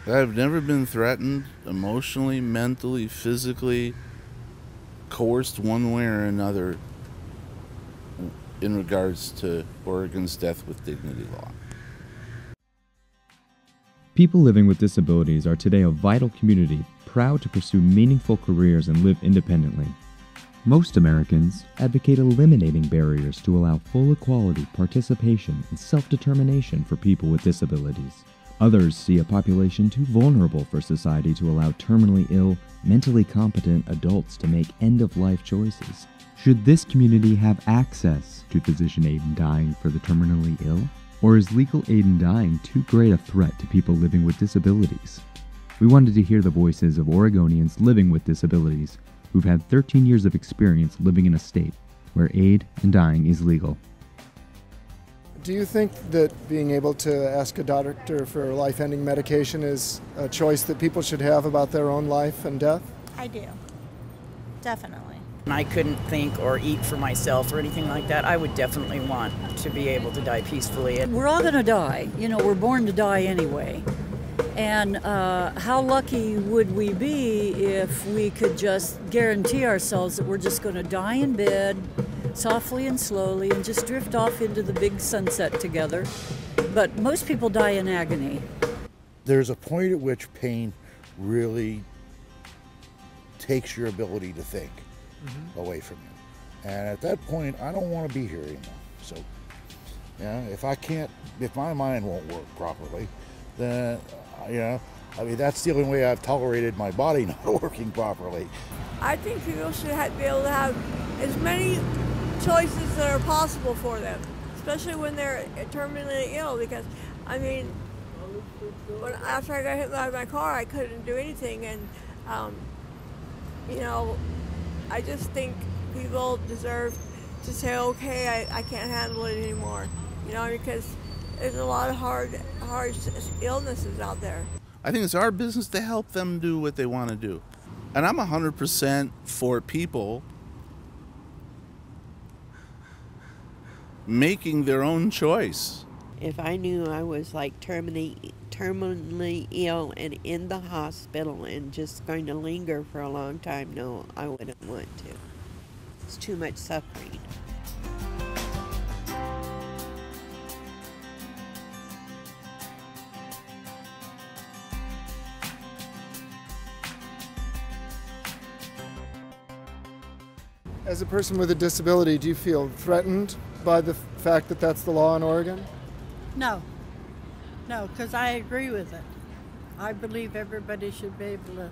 I've never been threatened emotionally, mentally, physically, coerced one way or another in regards to Oregon's death with dignity law. People living with disabilities are today a vital community, proud to pursue meaningful careers and live independently. Most Americans advocate eliminating barriers to allow full equality, participation, and self-determination for people with disabilities. Others see a population too vulnerable for society to allow terminally ill, mentally competent adults to make end-of-life choices. Should this community have access to physician aid in dying for the terminally ill? Or is legal aid in dying too great a threat to people living with disabilities? We wanted to hear the voices of Oregonians living with disabilities who've had 13 years of experience living in a state where aid in dying is legal. Do you think that being able to ask a doctor for life-ending medication is a choice that people should have about their own life and death? I do. Definitely. I couldn't think or eat for myself or anything like that. I would definitely want to be able to die peacefully. We're all going to die. You know, we're born to die anyway. And how lucky would we be if we could just guarantee ourselves that we're just going to die in bed, softly and slowly, and just drift off into the big sunset together. But most people die in agony. There's a point at which pain really takes your ability to think away from you. And at that point, I don't want to be here anymore. So, if my mind won't work properly, then, that's the only way I've tolerated my body not working properly. I think people should be able to have as many choices that are possible for them, especially when they're terminally ill, because, after I got hit by my car, I couldn't do anything, and, I just think people deserve to say, okay, I can't handle it anymore, because there's a lot of hard illnesses out there. I think it's our business to help them do what they want to do. And I'm 100% for people making their own choice. If I knew I was like terminally ill and in the hospital and just going to linger for a long time, no, I wouldn't want to. It's too much suffering. As a person with a disability, do you feel threatened by the fact that that's the law in Oregon? No, because I agree with it. I believe everybody should be able to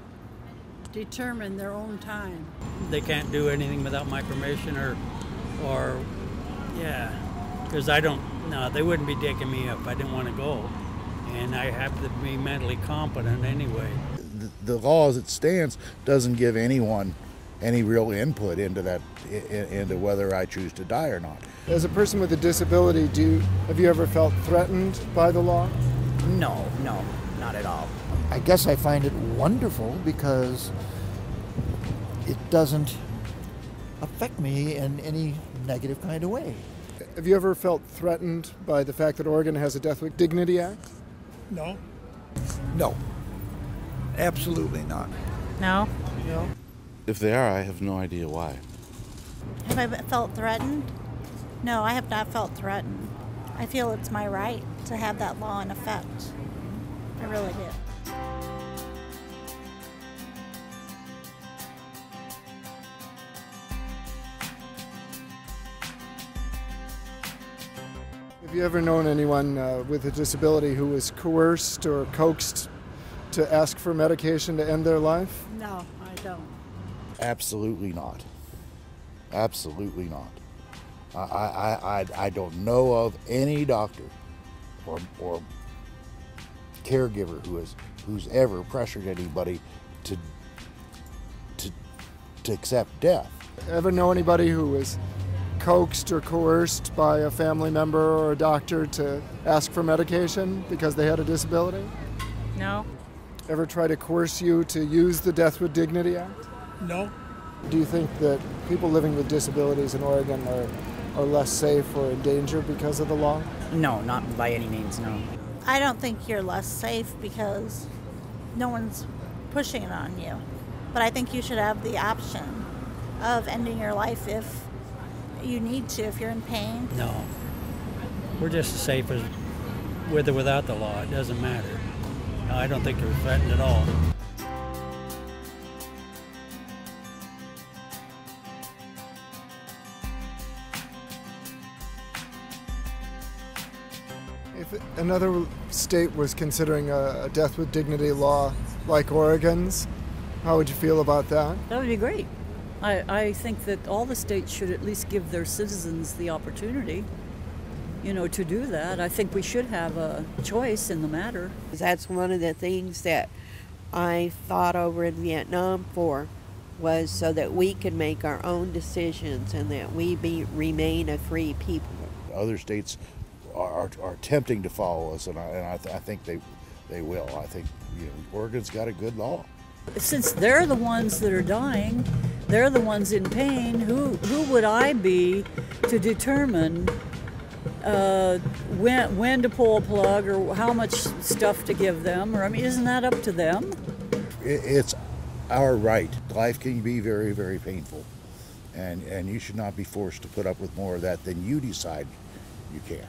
determine their own time. They can't do anything without my permission because they wouldn't be taking me up. I didn't want to go, and I have to be mentally competent anyway. The law as it stands doesn't give anyone any real input into whether I choose to die or not. As a person with a disability, have you ever felt threatened by the law? No, not at all. I guess I find it wonderful because it doesn't affect me in any negative kind of way. Have you ever felt threatened by the fact that Oregon has a Death with Dignity Act? No. No. Absolutely not. No? No. If they are, I have no idea why. Have I felt threatened? No, I have not felt threatened. I feel it's my right to have that law in effect. I really do. Have you ever known anyone with a disability who was coerced or coaxed to ask for medication to end their life? No, I don't. Absolutely not. Absolutely not. I don't know of any doctor or caregiver who's ever pressured anybody to accept death. Ever know anybody who was coaxed or coerced by a family member or a doctor to ask for medication because they had a disability? No. Ever try to coerce you to use the Death with Dignity Act? No. Do you think that people living with disabilities in Oregon are less safe or in danger because of the law? No, not by any means, no. I don't think you're less safe because no one's pushing it on you. But I think you should have the option of ending your life if you need to, if you're in pain. No. We're just as safe as with or without the law. It doesn't matter. I don't think they're threatened at all. If another state was considering a death with dignity law like Oregon's, how would you feel about that? That would be great. I think that all the states should at least give their citizens the opportunity, to do that. I think we should have a choice in the matter. That's one of the things that I fought over in Vietnam for, was so that we could make our own decisions and that we remain a free people. Other states are attempting to follow us, and I think they will. I think Oregon's got a good law. Since they're the ones that are dying, they're the ones in pain, who would I be to determine when to pull a plug or how much stuff to give them? Or, isn't that up to them? It's our right. Life can be very, very painful, and you should not be forced to put up with more of that than you decide you can.